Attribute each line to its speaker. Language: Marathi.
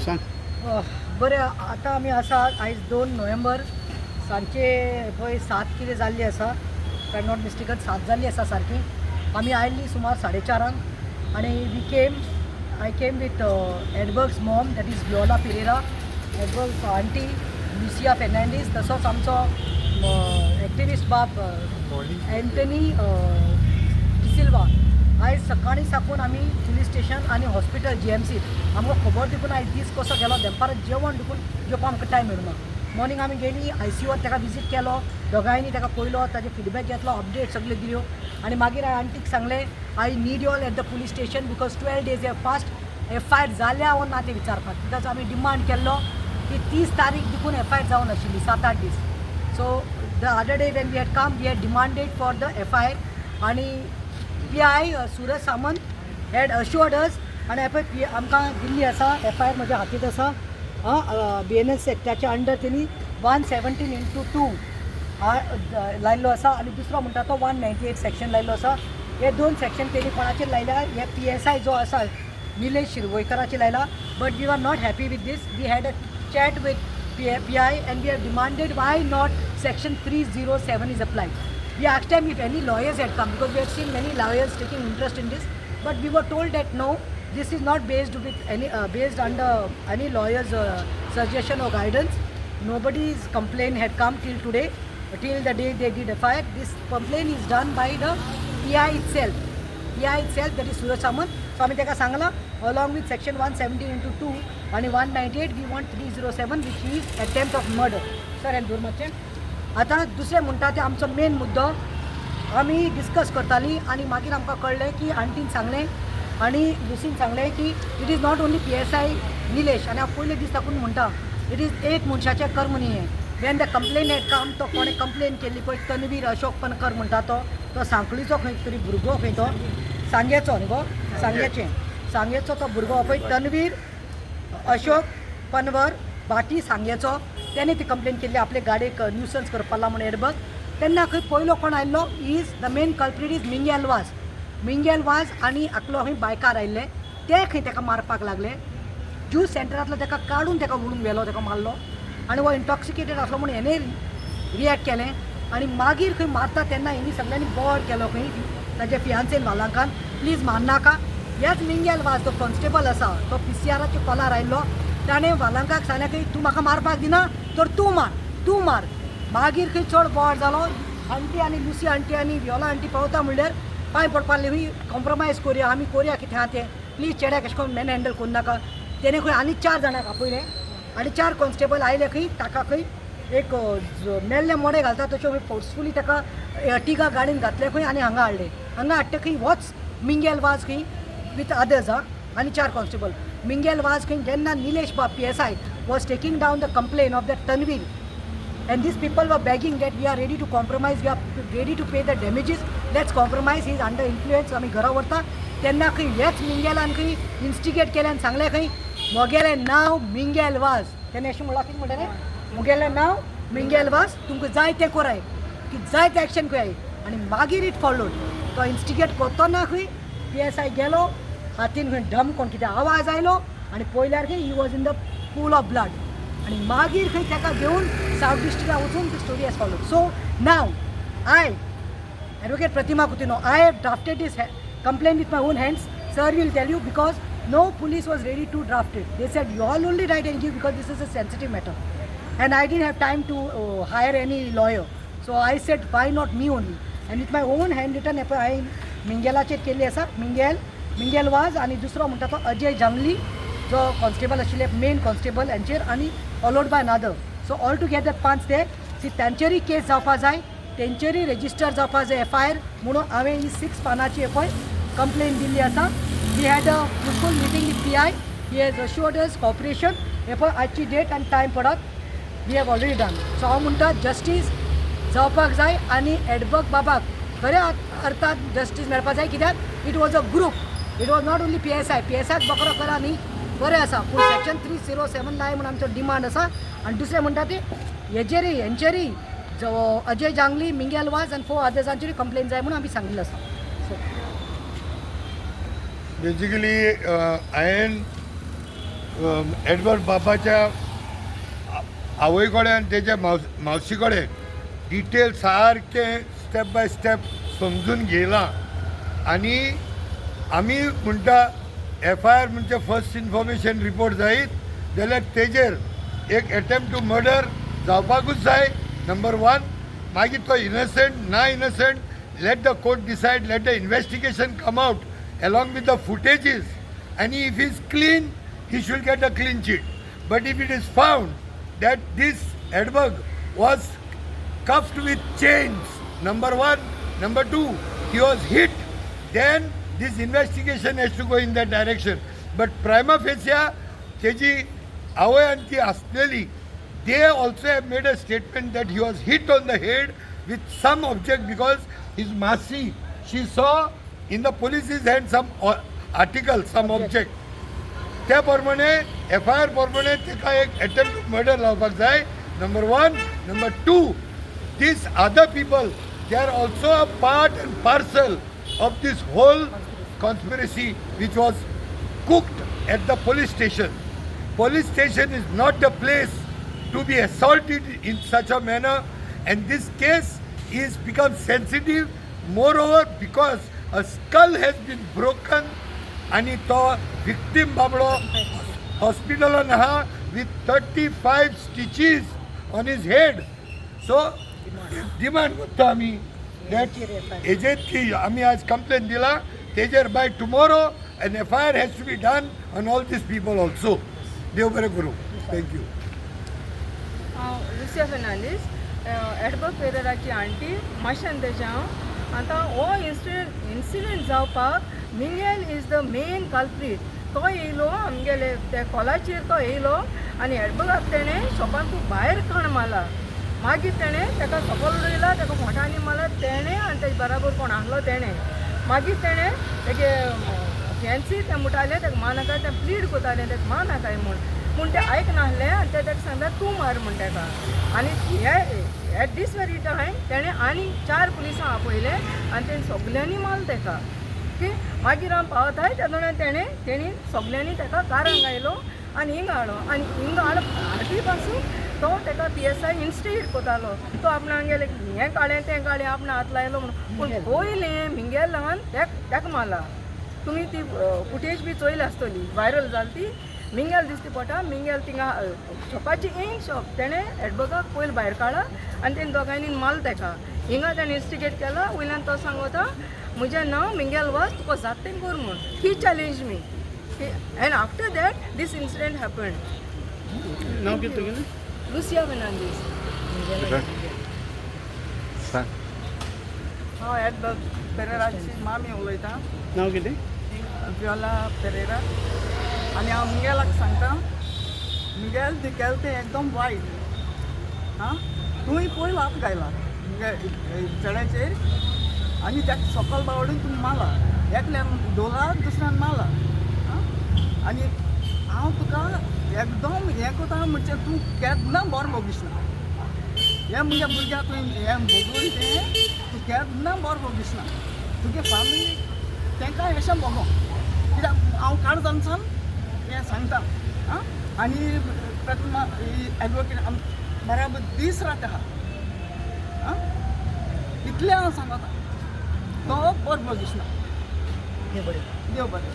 Speaker 1: सांग.
Speaker 2: बरें आतां आमी आसा आयज 2 नोव्हेंबर सांजचे पळय 7 कितें जाल्ली आसा, आय नॉट मिस्टेकन 7 जाल्ली आसा सारकी. आमी आयल्ली सुमार 4:30 आनी I came with Edward's mom, that is Viola Pereira, Edward's aunty Lucia Fernandes, तसोच आमचो एक्टिविस्ट बाब एंटनी डिसिल्वा. आयज सकाळीं साकून आमी पुलीस स्टेशन आनी हॉस्पिटल GMC आमकां खबर दिवून आयज दीस कसो गेलो, दनपार जेवण दिवून जेवपाक आमकां टायम मेळूना. मॉर्निंग आमी गेली ICUत ताका विजीट केलो, दोगांयनी ताका पळयलो, ताजे फीडबॅक घेतलो, अपडेट सगळे दिल्यो आनी मागीर हांवें आंटीक सांगलें I need you all at the police station because 12 days हे फास्ट FIR जाल्या वा ना ते विचारपाक, बिकॉज आमी डिमांड केल्लो की 30 तारीख देखून FIR जावन आशिल्ली 7-8 दीस. So the other day when we had come we had demanded for the FIR आनी PI Suraj Samant had assured us आनी पळय आमकां दिल्ली आसा FIR म्हज्या हातींत आसा. BNS एक्टाच्या अंडर तेणी 117/2 लायल्लो आसा आनी दुसरो म्हणटा तो 198 सेक्शन लायल्लो आसा. हे 2 सेक्शन तेणी कोणाचेर लायल्या, हे PSI जो आसा निलेश शिरवयकराचेर लायला. But we are not happy with this. We had a chat with PI and we have demanded why not section 307 is applied. We asked them if any lawyers had come because we have seen many lawyers taking interest in this, but we were told that no, this is not based under any lawyer's suggestion or guidance. Nobody's complaint had come till today, till the day they did FIR. This complaint is done by the PI itself. that is Suraj Samant. So आम्ही ताका सांगला along with section 117/2 आणि 198 we want 307 which is attempt of murder. Sir हे दूर मातशें. आतां दुसरें म्हणटा तें आमचो मेन मुद्दो आमी डिस्कस करतालीं आनी मागीर आमकां कळ्ळें की आंटीन सांगलें आनी लुसीन सांगलें की it is not only PSI Nilesh. आनी हांव पयले दीस साकून म्हणटा इट इज एक मनशाचें कर्म न्ही हें. वेन द कंप्लेन हेड कम तो कोणें कंप्लेन केल्ली पळय तन्वीर अशोक पनकर म्हणटा तो सांखळीचो खंय तरी भुरगो खंय तो सांगेचो न्ही गो सांगेचो तो भुरगो पळय तन्वीर अशोक पनवर भाटी सांगेचो, त्याने ती कंप्लेन केल्ली आपले गाडयेक न्यूसन्स करपाला म्हणून एडबर्ग. तेन्ना खंय पयलो कोण आयल्लो is the main कल्प्रीट is Mingel वाज आनी आकलो खंय बायकार आयिल्ले ते खंय ताका मारपाक लागले. ज्यूस सेंटरांतलो ताका काडून ताका उडून व्हेलो, ताका मारलो आनी हो इंटॉक्सिकेटेड आसलो म्हणून हेणे रियॅक्ट केलें आनी मागीर खंय मारता तेन्ना हेणी सगळ्यांनी बोर्ड केलो खंय ताजे फियांसेन वालांकान प्लीज मारनाका. हेच मिंगेल वाज तो कॉन्स्टेबल आसा तो PCRाच्या कॉलार आयिल्लो, ताणें वालांकाक सांगलें की तूं म्हाका मारपाक दिना तर तूं मार. मागीर खंय चड बोवाळ जालो. आंटी आनी लुसी आंटी आनी विओला आंटी पावता म्हणल्यार पांय पडपा लागली खंय कॉम्प्रोमायज करुया आमी कितें आहा तें, प्लीज चेड्याक अशें करून मॅन हँडल करूं नाका. तेणें खंय आनी 4 जाणांक आपयलें आनी 4 कॉन्स्टेबल आयले खंय ताका खंय एक मेल्ले मोडे घालता तशें खंय फोर्सफुली ताका अर्टिगा गाडीन घातले खंय आनी हांगा हाडटा खंय होच मिंगेल वाज खंय with others and 4 constable. Mingel was going जेन्ना Nilesh Bab PSI was taking down the complaint of that Tanveer and these people were begging that we are ready to compromise, we are ready to pay the damages, let's compromise, he is under influence. आमी घरा व्हरता तेन्ना खंय हेच मिंगेलान खंय इन्स्टिगेट केलें आनी सांगलें खंय मोगेलें नांव मिंगेल वाज. तेणें अशें म्हणलां कितें म्हणटालें मुगेलें नांव मिंगेल वाज, तुमकां जाय तें कोराय की जाय तें एक्शन कोराय. आनी मागीर इट फॉलोड. तो इन्स्टिगेट करतना खंय PSI गेलो हातीन खंय ढम कोण कितें आवाज आयलो आनी पळयल्यार खंय he was in the pool of blood आनी मागीर खंय ताका घेवन सावथ डिस्ट्रिक्टाक वचून the story has followed. So now I advocate Pratima Coutinho I have drafted this complaint with my own hands. Sir will tell you because no police was ready to draft it. They said you all only write and give because this is a sensitive matter and I didn't have time to hire any lawyer. So I said why not me only, and with my own handwritten I मिंगेलाचेर केल्ली आसा. मिंगेल वाज आनी दुसरो म्हणटा तो अजय जांगली जो कॉन्स्टेबल आशिल्ले मेन कॉन्स्टेबल हांचेर आनी followed by another. So all together 5 ते सी तांचेरूय केस जावपाक जाय, तेंचेरूय रेजिस्टर जावपाक जाय FIR म्हणून हांवें ही 6 पानाची पळय कंप्लेन दिल्ली आसा. We had a full meeting with PI. He has assured us cooperation. हे पळय आजची डेट आनी टायम पडत we have already done. So हांव म्हणटा जस्टीस जावपाक जाय आनी एडबर्ग बाबाक खऱ्या अर्थात जस्टीस मेळपाक जाय कित्याक it was a group, it was not only PSI बकरो करा न्ही बरें आसा पूण सेक्शन 307 लाय म्हणून आमचो डिमांड आसा. आनी दुसरें म्हणटा ते हेंचेरूय जो अजय जांगली मिंगेल वाज आनी 4 अदर्सांचेरूय कंप्लेन जाय म्हणून आमी सांगिल्लें आसा.
Speaker 1: बेसिकली हांवें एडवर्ड बाबाच्या आवय कडेन आनी तेच्या मावशी कडेन डिटेल सारके स्टेप बाय स्टेप समजून घेयलां आनी आमी म्हणटा FIR म्हणजे फर्स्ट इन्फॉर्मेशन रिपोर्ट जायत जाल्यार तेजेर एक अटेम्प्ट टू मर्डर जावपाकूच जाय नंबर 1. मागीर तो इनोसंट ना innocent let the court decide, let the investigation come out along with the footages, and if he is clean he should get a clean sheet. But if it is found that this Edberg was cuffed with chains, number 1, number 2, he was hit, then this investigation has to go in that direction. But prima facie तेजी आवय आनी ती आसलेली, they also have made a statement that he was hit on the head with some object because his Masi, she saw in the police's hand some article, some object. त्या प्रमाणे FIR प्रमाणे तेका एक अटेम्प्ट मर्डर लावपाक जाय, number 1. Number 2, these other people, they are also a part and parcel of this whole conspiracy which was cooked at the police station. Police station is not the place to be assaulted in such a manner, and this case is become sensitive moreover because a skull has been broken and to victim bablo hospital आहा with 35 stitches on his head. So demand करतो आमी that हेजेर की आमी आज complaint दिला तेजेर by tomorrow an FIR has to be done on all these people also. देव बरें करूं. Thank you.
Speaker 3: लुसिया फेर्नांडीस, एडवर्ड पेरेराची आंटी माशेन तेच्या आतां हो इन्सिडेंट जावपाक Mingel is the main culprit. तो येयलो आमगेले त्या कॉलाचेर तो येयलो आनी एडवर्डाक तेणें शॉपांतून भायर खण मारला. मागीर तेणें ताका सकयल उडयला, ताका फोटांनी मारला तेणें आनी तेजे बराबर कोण आहलो तेणें. मागीर तेणें तेगे फॅन्सी ते म्हणटाले ताका मानाका, ते प्लीड कोताले ताका मानाकाय म्हूण ते आयकनासले आनी ते ताका सांगता तूं मार म्हूण ताका. आनी हे एट दीस वेरी टायम तेणें आनी 4 पुलिसां आपयले आनी तेणी सगल्यांनी मारले ताका. ओके, मागीर हांव पावताय तेदोणे तेणी सगल्यांनी ताका कारांक घायलो आनी हिंगा हाडलो आनी हिंगा हाडपी पासून तो ताका PSI इन्स्टिगेट कोतालो. तो आपणाक गेले हें काळें तें काळें आपणा हात लायलो म्हणून. पूण पयलें मिंगेल लावन ताका मारला. तुमी ती फुटेज बी चोयली आसतली, व्हायरल जाली ती. मिंगेल दिसती पडटा, मिंगेल थिंगा शॉपाची येयन शॉप तेणें एडवर्गाक पयलीं भायर काडला आनी तेणी दोगांयनी मारलो ताका. हिंगा तेणें इन्स्टिगेट केला. वयल्यान तो सांगता म्हजें नांव मिंगेल वाज, तुका जाता तें कर म्हूण. He challenge me and after that this incident happen.
Speaker 4: नाव कितें तुगेलें?
Speaker 3: लुसिया फेर्नांडीस. हांव एडवर्ड पेरेराची मामी उलयतां.
Speaker 4: नाव कितें?
Speaker 3: वियोला पेरेरा. आनी हांव मिंगेलाक सांगता, मिंगेल ती केलें तें एकदम वायट. तुवें पयलो हात घायला चेड्याचेर आनी ताका सकयल बावडून तुमी मारला. एकल्यान दोला दुसऱ्यान मारला. आनी हांव तुका एकदम हें कोता म्हणजे तूं केन्ना बरो भोगिसना. हें म्हज्या भुरग्याक तुवें हें भोगून तें तूं केन्ना बरो भोगिसना. तुगे फॅमिली तांकां अशें भोगो. कित्याक हांव काणकोणसान हें सांगता. आनी एडवोकेट बराबर दीस रात आहा. इतलें हांव सांगता. तो बरो भोगिसना.
Speaker 2: देव बरें.
Speaker 3: देव बरें.